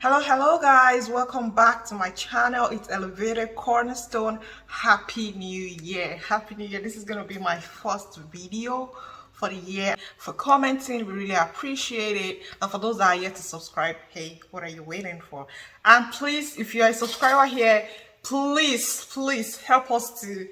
Hello guys, welcome back to my channel. It's Elevated Cornerstone. Happy New Year. Happy New Year. This is going to be my first video for the year. For commenting, we really appreciate it. And for those that are yet to subscribe, hey, what are you waiting for? And please, if you're a subscriber here, please help us to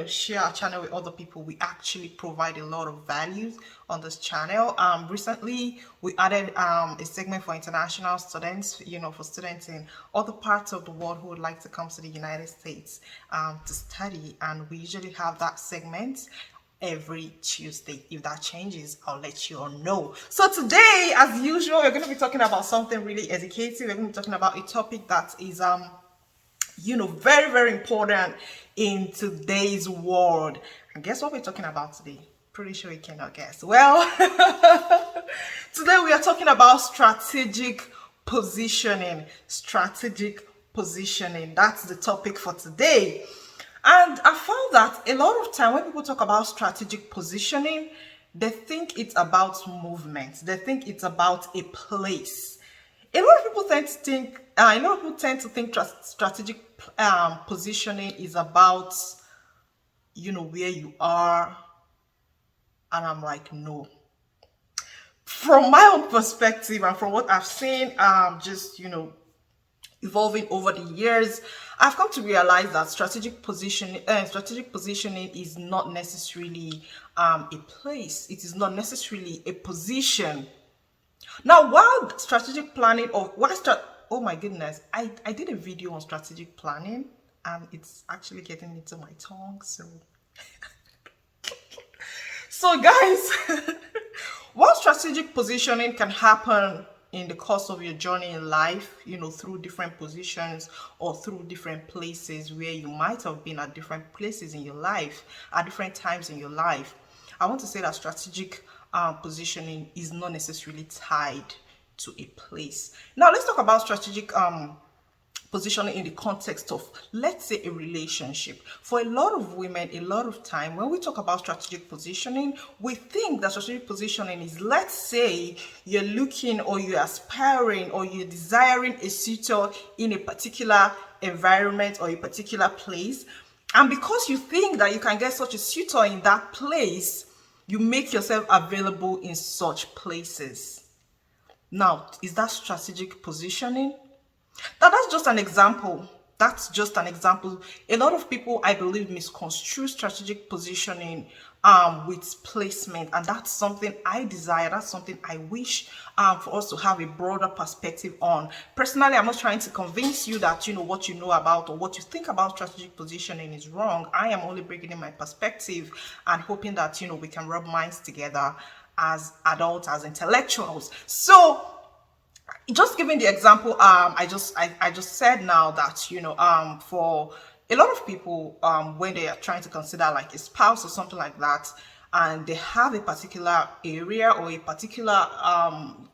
share our channel with other people. We actually provide a lot of values on this channel. Recently we added a segment for international students, for students in other parts of the world who would like to come to the United States to study, and we usually have that segment every Tuesday. If that changes, I'll let you all know. So today, as usual, we're going to be talking about something really educative. We're going to be talking about a topic that is very important in today's world. And guess what we're talking about today? Pretty sure you cannot guess. Well, today we are talking about strategic positioning. That's the topic for today. And I found that a lot of time when people talk about strategic positioning, they think it's about movement. They think it's about a place. A lot of people tend to think strategic positioning is about where you are, and I'm like, no. From my own perspective and from what I've seen, just evolving over the years, I've come to realize that strategic positioning is not necessarily a place. It is not necessarily a position. Now, while strategic planning oh my goodness, I did a video on strategic planning and it's actually getting into my tongue. So guys, while strategic positioning can happen in the course of your journey in life, through different positions or through different places where you might have been at different places in your life, at different times in your life, I want to say that strategic positioning is not necessarily tied to a place. Now let's talk about strategic positioning in the context of, let's say, a relationship. For a lot of women, a lot of time when we talk about strategic positioning, we think that strategic positioning is, let's say you're looking or you're aspiring or you're desiring a suitor in a particular environment or a particular place, and because you think that you can get such a suitor in that place, you make yourself available in such places. Now, is that strategic positioning? Now, that's just an example. A lot of people, I believe, misconstrue strategic positioning with placement, and that's something I desire. That's something I wish for us to have a broader perspective on. Personally, I'm not trying to convince you that what you know about or what you think about strategic positioning is wrong. I am only bringing in my perspective and hoping that we can rub minds together as adults, as intellectuals. So, just giving the example, I just said now that for a lot of people, when they are trying to consider like a spouse or something like that, and they have a particular area or a particular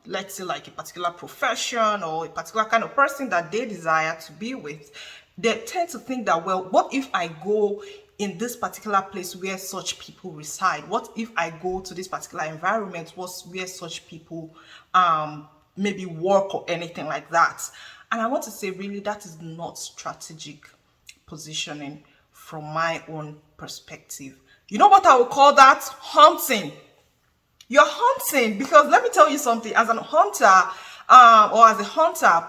let's say like a particular profession or a particular kind of person that they desire to be with, they tend to think that, well, what if I go in this particular place where such people reside? What if I go to this particular environment where such people maybe work or anything like that? And I want to say, really, that is not strategic positioning from my own perspective. You know what I would call that? Hunting. You're hunting, because let me tell you something. As a hunter or as a hunter,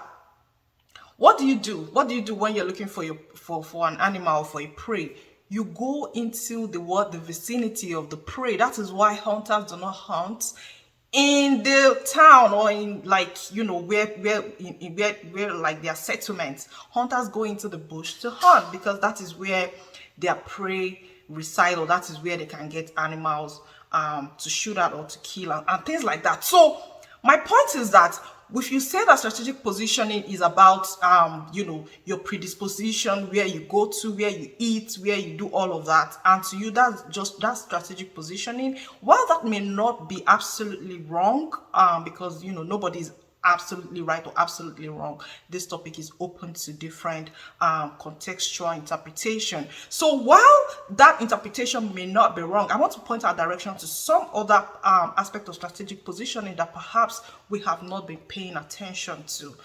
what do you do? What do you do when you're looking for an animal or for a prey? You go into the vicinity of the prey. That is why hunters do not hunt in the town or in like where like their settlements. Hunters go into the bush to hunt because that is where their prey reside, or that is where they can get animals to shoot at or to kill and things like that. So my point is that if you say that strategic positioning is about your predisposition, where you go to, where you eat, where you do all of that, and to you that's strategic positioning, while that may not be absolutely wrong, because nobody's absolutely right or absolutely wrong, this topic is open to different contextual interpretation. So while that interpretation may not be wrong, I want to point our direction to some other aspect of strategic positioning that perhaps we have not been paying attention to.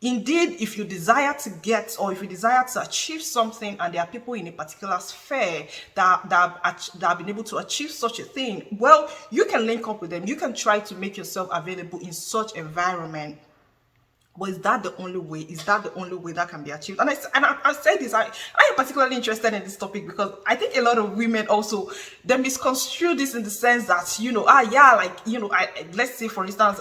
Indeed, if you desire to get or if you desire to achieve something and there are people in a particular sphere that have been able to achieve such a thing, well, you can link up with them. You can try to make yourself available in such environment. But is that the only way? Is that the only way that can be achieved? And I say this, I am particularly interested in this topic because I think a lot of women also, they misconstrue this in the sense that, yeah, like, let's say for instance,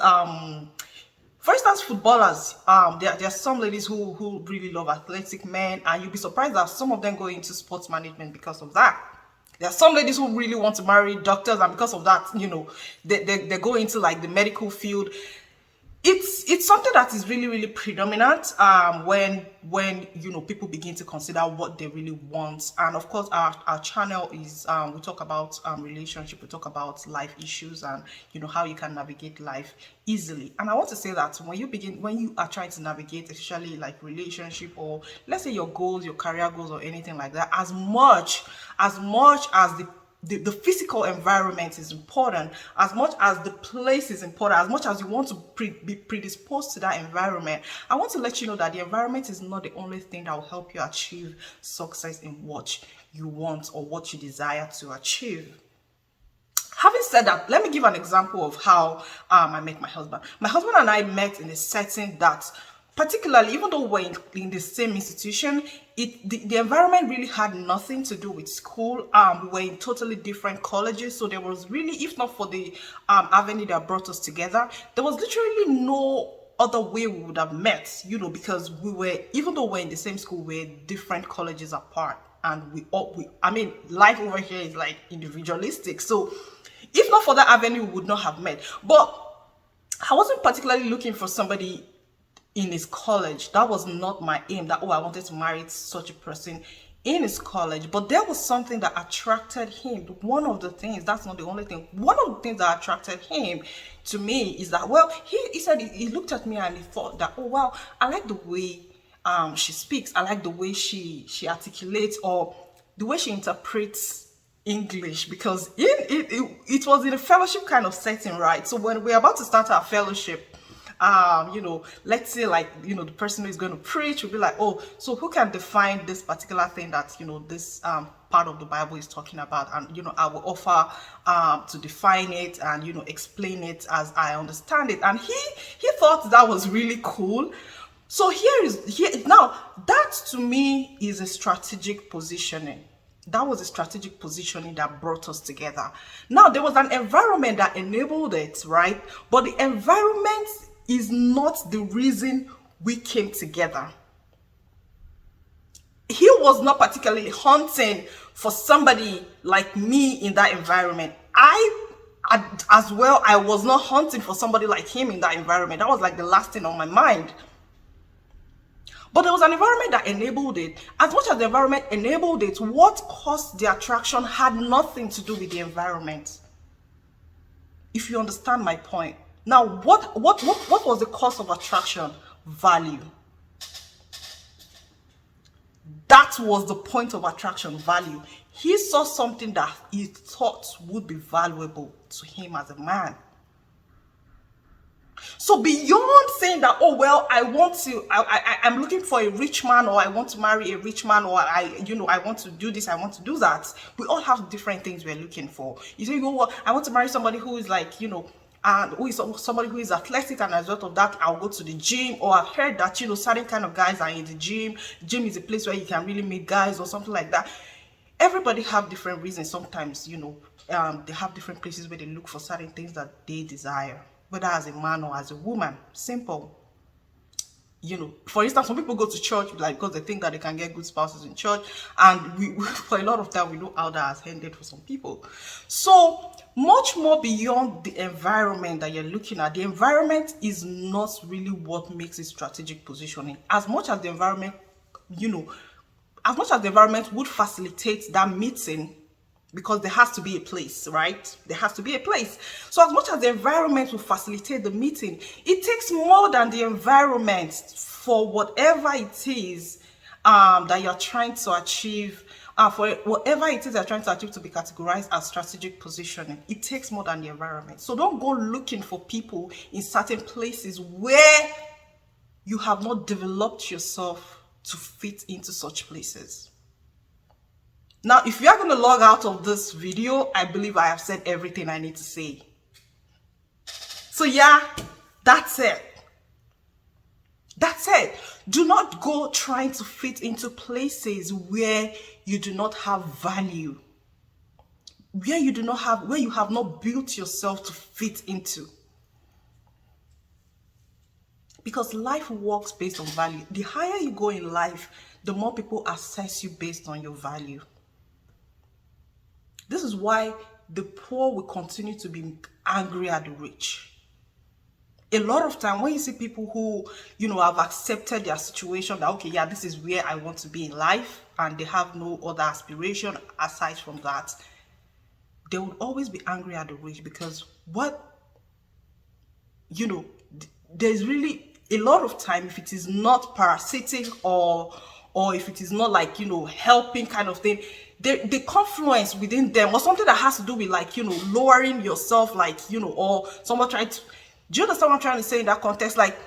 footballers, there are some ladies who really love athletic men, and you'll be surprised that some of them go into sports management because of that. There are some ladies who really want to marry doctors, and because of that, they go into like the medical field. It's something that is really, really predominant when people begin to consider what they really want. And of course, our channel is we talk about relationship, we talk about life issues, and how you can navigate life easily. And I want to say that when you are trying to navigate, especially like relationship, or let's say your goals, your career goals, or anything like that, as much as the physical environment is important, as much as the place is important, as much as you want to be predisposed to that environment, I want to let you know that the environment is not the only thing that will help you achieve success in what you want or what you desire to achieve. Having said that, let me give an example of how I met my husband. My husband and I met in a setting that, particularly, even though we're in the same institution, the environment really had nothing to do with school. We were in totally different colleges, so there was really, if not for the avenue that brought us together, there was literally no other way we would have met, because even though we're in the same school, we're different colleges apart, and life over here is like individualistic. So if not for that avenue, we would not have met. But I wasn't particularly looking for somebody in his college. That was not my aim, that I wanted to marry such a person in his college. But there was something that attracted him. One of the things, that's not the only thing, one of the things that attracted him to me is that, well, he said he looked at me and he thought that, oh wow, I like the way she speaks, I like the way she articulates, or the way she interprets English, because it was in a fellowship kind of setting, right? So when we're about to start our fellowship, let's say like, the person who is going to preach will be like, oh, so who can define this particular thing that, this part of the Bible is talking about? And, I will offer to define it and, explain it as I understand it. And he thought that was really cool. So here now, that to me is a strategic positioning. That was a strategic positioning that brought us together. Now, there was an environment that enabled it, right? But the environment is not the reason we came together. He was not particularly hunting for somebody like me in that environment. As well, I was not hunting for somebody like him in that environment. That was like the last thing on my mind. But there was an environment that enabled it. As much as the environment enabled it, what caused the attraction had nothing to do with the environment. If you understand my point. Now, what was the cause of attraction? Value. That was the point of attraction, value. He saw something that he thought would be valuable to him as a man. So beyond saying that, oh well, I'm looking for a rich man, or I want to marry a rich man, or I want to do this, I want to do that. We all have different things we're looking for. You say, oh well, I want to marry somebody who is like, and who is somebody who is athletic, and as a result of that, I'll go to the gym. Or I've heard that, certain kind of guys are in the gym. Gym is a place where you can really meet guys or something like that. Everybody have different reasons. Sometimes, they have different places where they look for certain things that they desire, whether as a man or as a woman. Simple. For instance, some people go to church because they think that they can get good spouses in church, and for a lot of time we know how that has ended for some people. So much more beyond the environment that you're looking at. The environment is not really what makes it strategic positioning. As much as the environment, would facilitate that meeting, because there has to be a place, right? There has to be a place. So as much as the environment will facilitate the meeting, it takes more than the environment for whatever it is that you're trying to achieve, for whatever it is you're trying to achieve to be categorized as strategic positioning. It takes more than the environment. So don't go looking for people in certain places where you have not developed yourself to fit into such places. Now, if you are going to log out of this video, I believe I have said everything I need to say. So yeah, that's it. That's it. Do not go trying to fit into places where you do not have value, where you have not built yourself to fit into. Because life works based on value. The higher you go in life, the more people assess you based on your value. This is why the poor will continue to be angry at the rich. A lot of time when you see people who, have accepted their situation, that, okay, yeah, this is where I want to be in life, and they have no other aspiration aside from that, they would always be angry at the rich, because there's really a lot of time, if it is not parasitic or if it is not like, helping kind of thing, the confluence within them, or something that has to do with like, lowering yourself, like, or someone trying to, do you understand what I'm trying to say in that context? Like,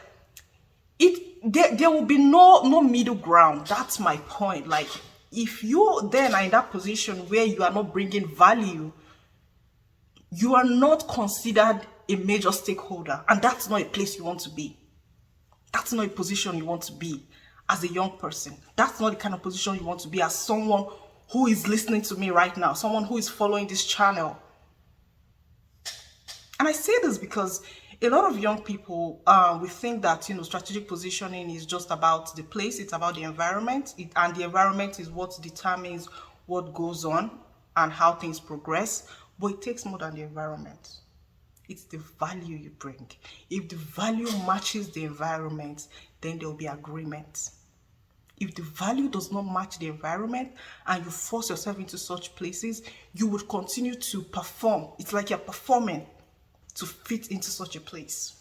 there will be no middle ground. That's my point. Like, if you then are in that position where you are not bringing value, you are not considered a major stakeholder, and that's not a place you want to be. That's not a position you want to be as a young person. That's not the kind of position you want to be as someone who is listening to me right now, someone who is following this channel. And I say this because a lot of young people, we think that, strategic positioning is just about the place, it's about the environment, and the environment is what determines what goes on and how things progress. But it takes more than the environment. It's the value you bring. If the value matches the environment, then there will be agreement. If the value does not match the environment and you force yourself into such places, you would continue to perform. It's like you're performing to fit into such a place.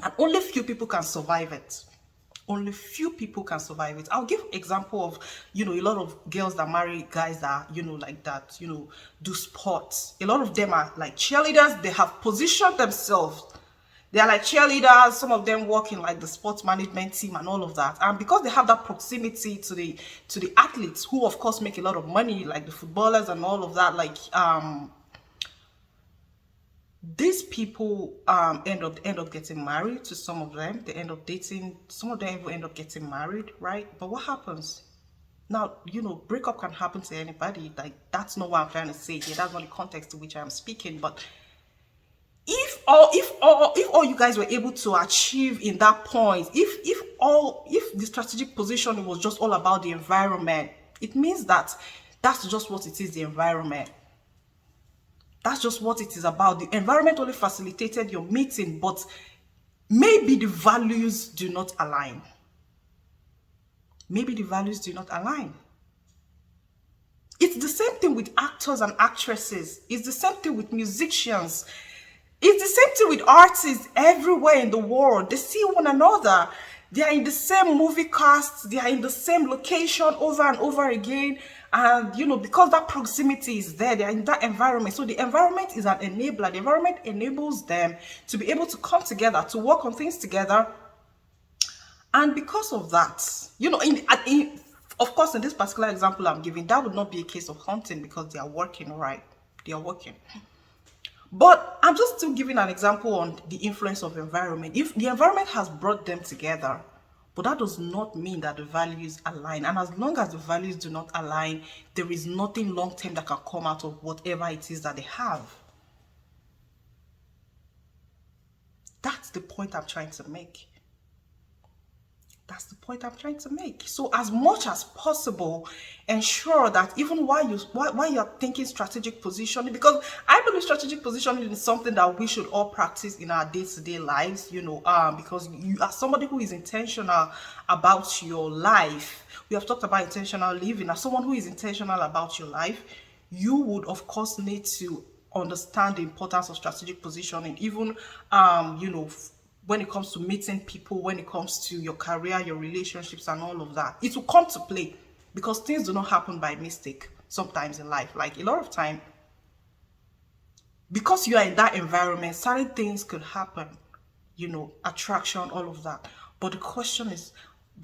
And only few people can survive it. Only few people can survive it. I'll give example of, a lot of girls that marry guys that, like that, do sports. A lot of them are like cheerleaders. They have positioned themselves. They are like cheerleaders. Some of them work in like the sports management team and all of that. And because they have that proximity to the athletes, who of course make a lot of money, like the footballers and all of that, like, these people end up getting married. To some of them, they end up dating. Some of them even end up getting married, right? But what happens now? Breakup can happen to anybody. Like, that's not what I'm trying to say here. That's not the context to which I'm speaking. But if all you guys were able to achieve in that point, if the strategic positioning was just all about the environment, it means that that's just what it is, the environment. That's just what it is about. The environment only facilitated your meeting, but maybe the values do not align. Maybe the values do not align. It's the same thing with actors and actresses. It's the same thing with musicians. It's the same thing with artists everywhere in the world. They see one another. They are in the same movie cast. They are in the same location over and over again. And, because that proximity is there, they are in that environment. So the environment is an enabler. The environment enables them to be able to come together, to work on things together. And because of that, of course, in this particular example I'm giving, that would not be a case of hunting because they are working, right? They are working. But I'm just still giving an example on the influence of environment. If the environment has brought them together, but that does not mean that the values align. And as long as the values do not align, there is nothing long-term that can come out of whatever it is that they have. That's the point I'm trying to make. That's the point I'm trying to make. So as much as possible, ensure that even while you're thinking strategic positioning, because I believe strategic positioning is something that we should all practice in our day-to-day lives, because you are somebody who is intentional about your life. We have talked about intentional living. As someone who is intentional about your life, you would of course need to understand the importance of strategic positioning, even when it comes to meeting people, when it comes to your career, your relationships and all of that. It will come to play because things do not happen by mistake sometimes in life. Like a lot of time, because you are in that environment, certain things could happen, attraction, all of that. But the question is,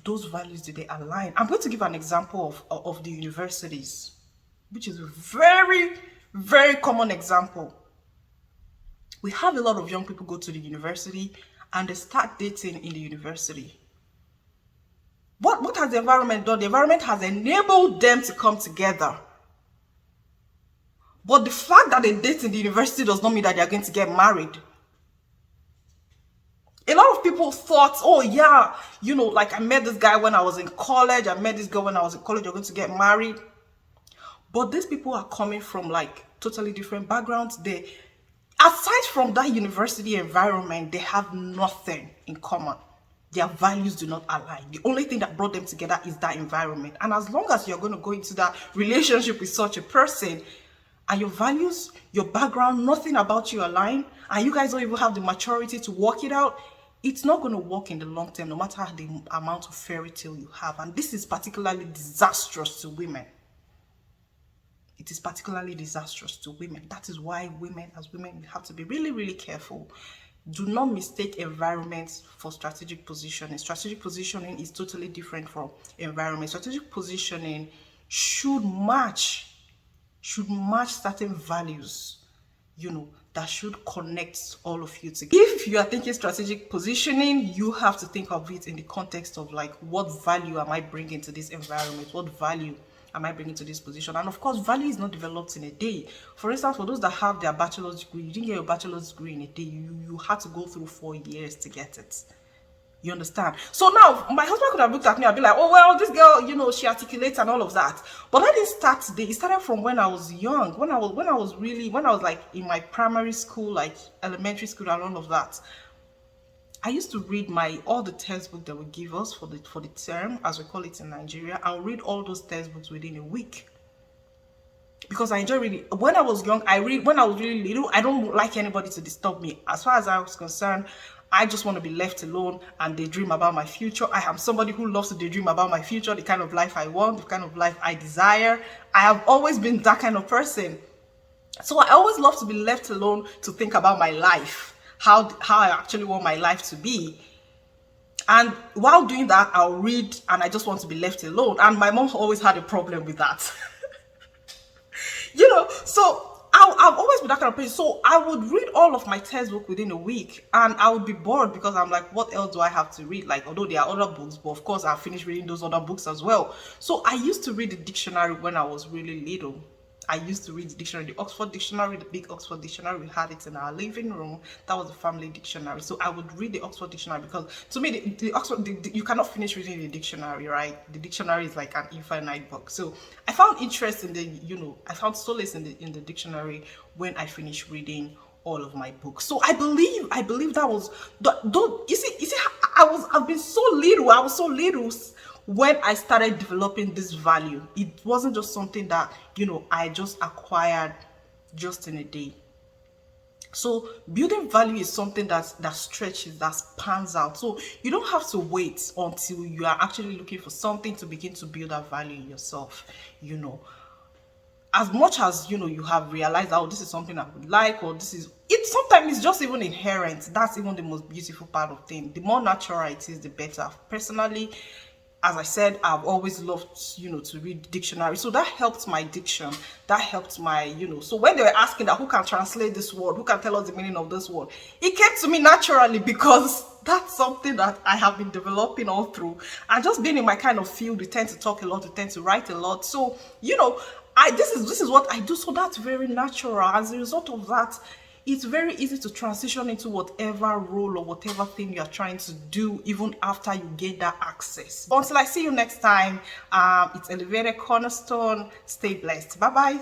those values, do they align? I'm going to give an example of the universities, which is a very, very common example. We have a lot of young people go to the university and they start dating in the university. What has the environment done? The environment has enabled them to come together. But the fact that they date in the university does not mean that they are going to get married. A lot of people thought, oh yeah, like I met this guy when I was in college, I met this girl when I was in college, you're going to get married. But these people are coming from like totally different backgrounds. Aside from that university environment, they have nothing in common. Their values do not align. The only thing that brought them together is that environment. And as long as you're going to go into that relationship with such a person, and your values, your background, nothing about you align, and you guys don't even have the maturity to work it out, it's not going to work in the long term, no matter the amount of fairy tale you have. And this is particularly disastrous to women. It is particularly disastrous to women. That is why as women, we have to be really, really careful. Do not mistake environments for strategic positioning. Strategic positioning is totally different from environment. Strategic positioning should match certain values, that should connect all of you together. If you are thinking strategic positioning, you have to think of it in the context of like, what value am I bringing to this environment? What value am I bringing to this position? And of course, value is not developed in a day. For instance, for those that have their bachelor's degree, you didn't get your bachelor's degree in a day. You had to go through 4 years to get it. You understand? So now, my husband could have looked at me and be like, oh, well, this girl, she articulates and all of that. But I didn't start today. It started from when I was young, when I was like in my primary school, like elementary school and all of that. I used to read all the textbooks that would give us for the term, as we call it in Nigeria. I'll read all those textbooks within a week. Because I enjoy reading. When I was young, when I was really little, I don't like anybody to disturb me. As far as I was concerned, I just want to be left alone and daydream about my future. I am somebody who loves to daydream about my future, the kind of life I want, the kind of life I desire. I have always been that kind of person. So I always love to be left alone to think about my life, how I actually want my life to be. And while doing that, I'll read and I just want to be left alone. And my mom always had a problem with that. So I've always been that kind of person. So I would read all of my textbook within a week and I would be bored because I'm like, what else do I have to read? Like, although there are other books, but of course I've finished reading those other books as well. So I used to read the dictionary when I was really little. I used to read the dictionary, the Oxford Dictionary, the big Oxford Dictionary. We had it in our living room. That was the family dictionary. So I would read the Oxford Dictionary because to me, the Oxford, you cannot finish reading the dictionary, right? The dictionary is like an infinite book. So I found interest in I found solace in the dictionary when I finished reading all of my books. So I believe that was, you see, I've been so little. I was so little when I started developing this value. It wasn't just something that I just acquired just in a day. So building value is something that stretches, that spans out. So you don't have to wait until you are actually looking for something to begin to build that value in yourself. As much as you have realized, oh, this is something I would like, or sometimes it's just even inherent. That's even the most beautiful part of things. The more natural it is, the better. Personally, as I said, I've always loved, to read dictionary. So that helped my diction. That helped my, So when they were asking that, who can translate this word? Who can tell us the meaning of this word? It came to me naturally because that's something that I have been developing all through. And just being in my kind of field, we tend to talk a lot, we tend to write a lot. So, this is what I do. So that's very natural. As a result of that, it's very easy to transition into whatever role or whatever thing you're trying to do, even after you get that access. Until I see you next time, it's Elevated Cornerstone. Stay blessed. Bye-bye.